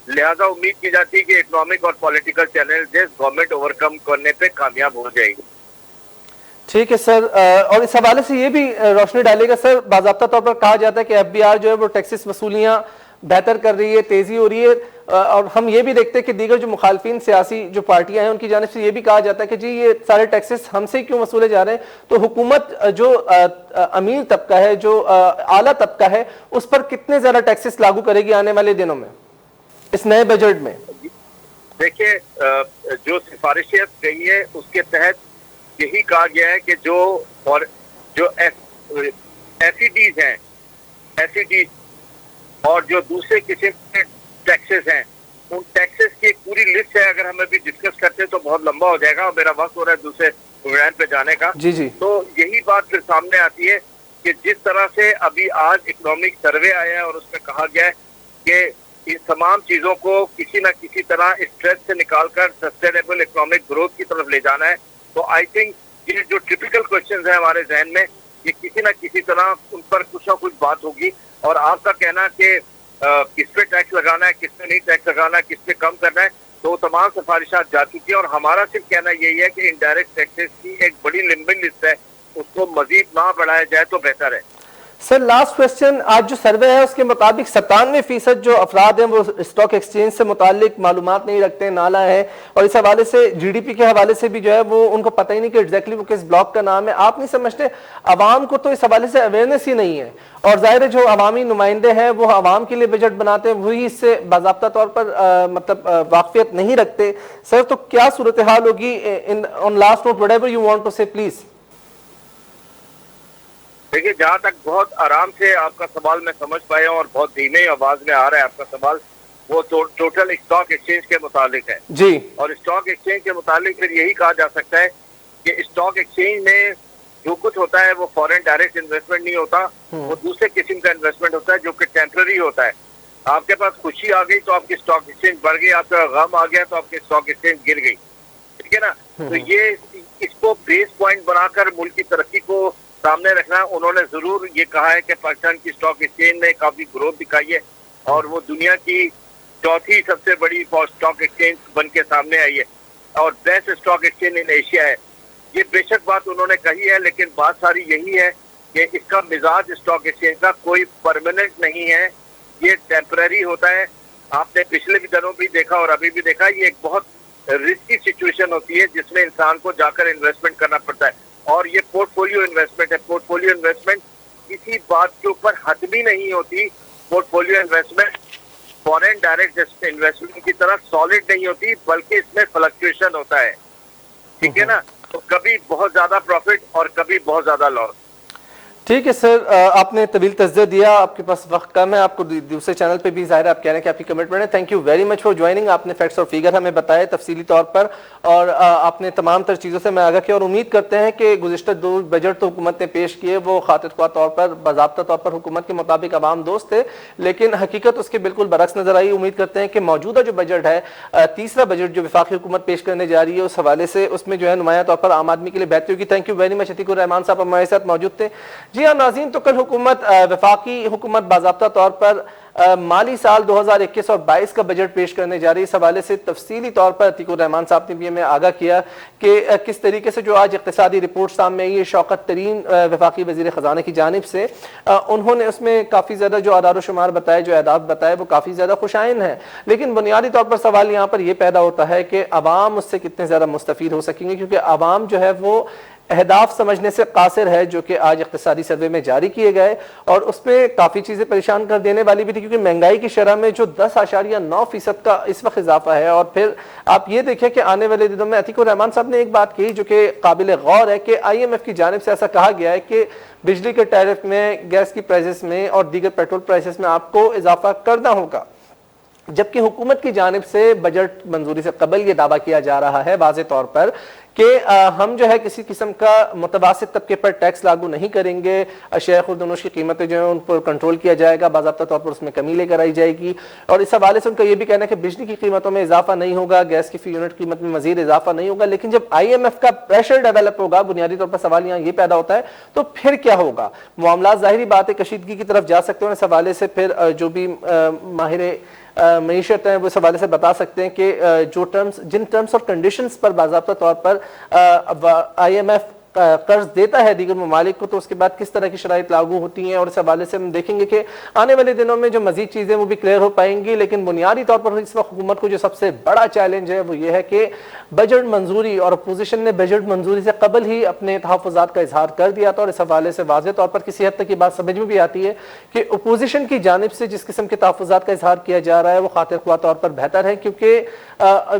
लिहाजा उम्मीद की जाती है कि इकोनॉमिक और पॉलिटिकल चैलेंजेस गवर्नमेंट ओवरकम करने पे कामयाब हो जाएगी। ठीक है सर, और इस हवाले से ये भी रोशनी डालेगा सर, बाज़ाब्ता तौर पर कहा जाता है कि FBR जो है वो टैक्सेस वसूलियां बेहतर कर रही है, तेजी हो रही है, और हम ये भी देखते हैं कि दीगर जो मुखालफिन सियासी जो पार्टियां हैं उनकी जानिब से ये भी कहा जाता है कि जी ये सारे टैक्सेस हमसे क्यों वसूले जा रहे हैं। तो हुकूमत जो अमीर तबका है, जो आला तबका है, उस पर कितने ज्यादा टैक्सेस लागू करेगी आने वाले दिनों में इस नए बजट में? देखिए जो सिफारिशें गई है उसके तहत यही कहा गया है कि जो FEDs हैं, FEDs और जो दूसरे किस्म के टैक्सेस हैं, उन टैक्सेस की एक पूरी लिस्ट है। अगर हम अभी डिस्कस करते हैं तो बहुत लंबा हो जाएगा और मेरा वक्त हो रहा है दूसरे प्रोग्राम पे जाने का। जी। तो यही बात फिर सामने आती है कि जिस तरह से अभी आज इकोनॉमिक सर्वे आया है और उसमें कहा गया है कि इन तमाम चीजों को किसी न किसी तरह स्ट्रेस से निकालकर सस्टेनेबल इकोनॉमिक ग्रोथ की तरफ ले जाना है। तो आई थिंक ये जो टिपिकल क्वेश्चंस है हमारे जहन में, ये किसी न किसी तरह उन पर कुछ ना कुछ बात होगी। और आपका कहना कि किस पे टैक्स लगाना है, किस पे नहीं टैक्स लगाना है, किस पे कम करना है, तो तमाम सिफारिशात जा चुकी है और हमारा सिर्फ कहना यही है कि इनडायरेक्ट टैक्सेस की एक बड़ी लंबी लिस्ट है, उसको मजीद ना बढ़ाया जाए तो बेहतर है। सर लास्ट क्वेश्चन, आज जो सर्वे है उसके मुताबिक 97% जो अफराद हैं वो स्टॉक एक्सचेंज से मुतालिक मालूमात नहीं रखते हैं, नाला है, और इस हवाले से GDP के हवाले से भी जो है वो उनको पता ही नहीं कि एग्जैक्टली वो किस ब्लॉक का नाम है। आप नहीं समझते आवाम को तो इस हवाले से अवेयरनेस ही नहीं है, और जाहिर है जो अवामी नुमाइंदे हैं वो आवाम के लिए बजट बनाते हैं, वही इससे बाज़ाब्ता तौर पर मतलब वाकफियत नहीं रखते। सर तो क्या सूरत हाल होगी इन on last note whatever you want to say please? देखिए, जहाँ तक बहुत आराम से आपका सवाल मैं समझ पाया हूँ और बहुत धीमे आवाज में आ रहा है आपका सवाल, वो टोटल स्टॉक एक्सचेंज के मुतालिक है जी। और स्टॉक एक्सचेंज के मुतालिक फिर यही कहा जा सकता है कि स्टॉक एक्सचेंज में जो कुछ होता है वो फॉरेन डायरेक्ट इन्वेस्टमेंट नहीं होता, वो दूसरे किस्म का इन्वेस्टमेंट होता है जो कि टेम्पररी होता है। आपके पास खुशी आ गई तो आपकी स्टॉक एक्सचेंज बढ़ गई, आपका गम आ गया तो आपकी स्टॉक एक्सचेंज गिर गई, ठीक है ना। तो ये इसको बेस पॉइंट बनाकर मुल्क की तरक्की को सामने रखना, उन्होंने जरूर ये कहा है कि पाकिस्तान की स्टॉक एक्सचेंज ने काफी ग्रोथ दिखाई है और वो दुनिया की चौथी सबसे बड़ी स्टॉक एक्सचेंज बन के सामने आई है और best stock exchange in Asia है। ये बेशक बात उन्होंने कही है, लेकिन बात सारी यही है कि इसका मिजाज स्टॉक एक्सचेंज का कोई परमानेंट नहीं है, ये टेम्पररी होता है। आपने पिछले भी दिनों भी देखा और अभी भी देखा, ये एक बहुत रिस्की सिचुएशन होती है जिसमें इंसान को जाकर इन्वेस्टमेंट करना पड़ता है और ये पोर्टफोलियो इन्वेस्टमेंट है। पोर्टफोलियो इन्वेस्टमेंट किसी बात के ऊपर हतमी नहीं होती। Portfolio investment foreign direct investment की तरह सॉलिड नहीं होती, बल्कि इसमें फ्लक्चुएशन होता है, ठीक है ना। तो कभी बहुत ज्यादा प्रॉफिट और कभी बहुत ज्यादा लॉस। ठीक है सर, आपने तवील तस्दीर दिया, आपके पास वक्त कम है, आपको दूसरे चैनल पे भी जाहिर है आप कह रहे हैं कि आपकी कमिटमेंट है। Thank you very much for joining. आपने फैक्ट्स और फिगर हमें बताए तफसीली तौर पर और आपने तमाम तर चीज़ों से मैं आगाह किया और उम्मीद करते हैं कि गुज़िश्ता 2 बजट तो हुकूमत ने पेश किए वो खातिर तौर पर बाज़ाब्ता तौर पर हुकूमत के मुताबिक अवाम दोस्त थे, लेकिन हकीकत उसके बिल्कुल बरक्स नजर आई। उम्मीद करते हैं कि मौजूदा जो बजट है, तीसरा बजट जो वफाकी हुकूमत पेश करने जा रही है, उस हवाले से उसमें जो है नुमाया तौर पर आम आदमी के लिए बेहतरी होगी। Thank you very much. Atiqur Rahman साहब हमारे साथ मौजूद थे। जी हाँ नाज़रीन, तो हुकूमत वफाकी हुकूमत बाज़ाब्ता तौर पर माली साल 2021 और 22 का बजट पेश करने जा रही है। इस हवाले से तफसीली तौर पर अतीकुर रहमान साहब ने भी हमें आगाह किया कि किस तरीके से जो आज इक़्तिसादी रिपोर्ट सामने आई है शौकत तरीन वफाकी वज़ीर ख़ज़ाना की जानिब से, उन्होंने उसमें काफ़ी ज़्यादा जो आदार शुमार बताए, जो अहदाफ बताए, वो काफ़ी ज़्यादा खुशाइन है। लेकिन बुनियादी तौर पर सवाल यहाँ पर यह पैदा होता है कि अवाम उससे कितने ज़्यादा मुस्तफ़ीद हो सकेंगे, क्योंकि अवाम जो है वो अहदाफ समझने से कासिर है जो कि आज इक़्तिसादी सर्वे में जारी किए गए और उसमें काफ़ी चीज़ें परेशान कर देने वाली भी थी, क्योंकि महंगाई की शरह में जो 10.9% का इस वक्त इजाफा है। और फिर आप ये देखें कि आने वाले दिनों में अतीकुर रहमान साहब ने एक बात कही जो कि काबिल गौर है कि IMF की जानिब से ऐसा कहा गया है कि बिजली के टैरिफ में, गैस की प्राइसेस में और दीगर पेट्रोल प्राइसेस में आपको इजाफा करना होगा, जबकि हुकूमत की जानिब से बजट मंजूरी से कबल ये दावा किया जा रहा है वाज़े तौर पर कि हम जो है किसी किस्म का मुतवासित तबके पर टैक्स लागू नहीं करेंगे, अशिया खुर्दनोश की कीमतें जो है उन पर कंट्रोल किया जाएगा, बाज़ाब्ता तौर पर उसमें कमी लेकर आई जाएगी। और इस हवाले से उनका ये भी कहना है कि बिजली की कीमतों में इजाफा नहीं होगा, गैस की फी यूनिट कीमत में मजीद इजाफा नहीं होगा। लेकिन जब IMF का प्रेशर डेवलप होगा, बुनियादी तौर पर सवाल यहाँ ये पैदा होता है, तो फिर क्या होगा? मामला ज़ाहिरी बात है कशीदगी की तरफ जा सकते हैं। इस हवाले से फिर जो भी माहिर मईशत है वो इस हवाले से बता सकते हैं कि जिन टर्म्स और कंडीशंस पर बाज़ाब्ता तौर पर IMF कर्ज देता है दीगर ममालिक को, तो उसके बाद किस तरह की शराइत लागू होती हैं। और इस हवाले से हम देखेंगे कि आने वाले दिनों में जो मजीद चीज़ें वो भी क्लियर हो पाएंगी। लेकिन बुनियादी तौर पर इस वक्त हुकूमत को जो सबसे बड़ा चैलेंज है वो ये है कि बजट मंजूरी, और अपोजिशन ने बजट मंजूरी से कबल ही अपने तहफ़्फ़ुज़ात का इजहार कर दिया था। और इस हवाले से वाज़े तौर पर किसी हद तक की बात समझ में भी आती है कि अपोजिशन की जानिब से जिस किस्म के तहफ़्फ़ुज़ात का इजहार किया जा रहा है वो खातिर ख्वाह तौर पर बेहतर है, क्योंकि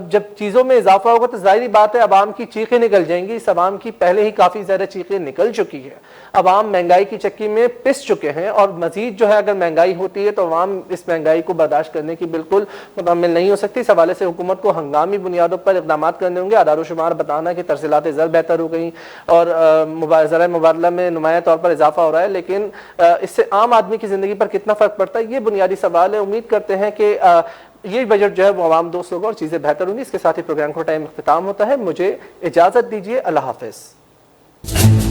जब चीज़ों में इजाफा होगा तो जाहिर बात है अवाम की चीखें निकल जाएंगी। इस अवाम की पहले ही काफ़ी ज़्यादा चीखें निकल चुकी है, अवाम महंगाई की चक्की में पिस चुके हैं और मजीद जो है अगर महंगाई होती है तो अवाम इस महंगाई को बर्दाश्त करने की बिल्कुल मुतहम्मिल नहीं हो सकती। इस हवाले से हुकूमत को हंगामी बुनियादों पर इक़दाम करने होंगे। आदार-ओ-शुमार बताना कि तरसीलात ज़र बेहतर हो गई और ज़रा मुबादला में नुमाया तौर पर इजाफा हो रहा है, लेकिन इससे आम आदमी की ज़िंदगी पर कितना फ़र्क पड़ता है ये बुनियादी सवाल है। उम्मीद करते हैं कि ये बजट जो है वो आवाम दोस्त होगा और चीज़ें बेहतर होंगी। इसके साथ ही प्रोग्राम का टाइम इख्तिताम होता है। मुझे इजाज़त दीजिए, अल्लाह हाफ़िज़।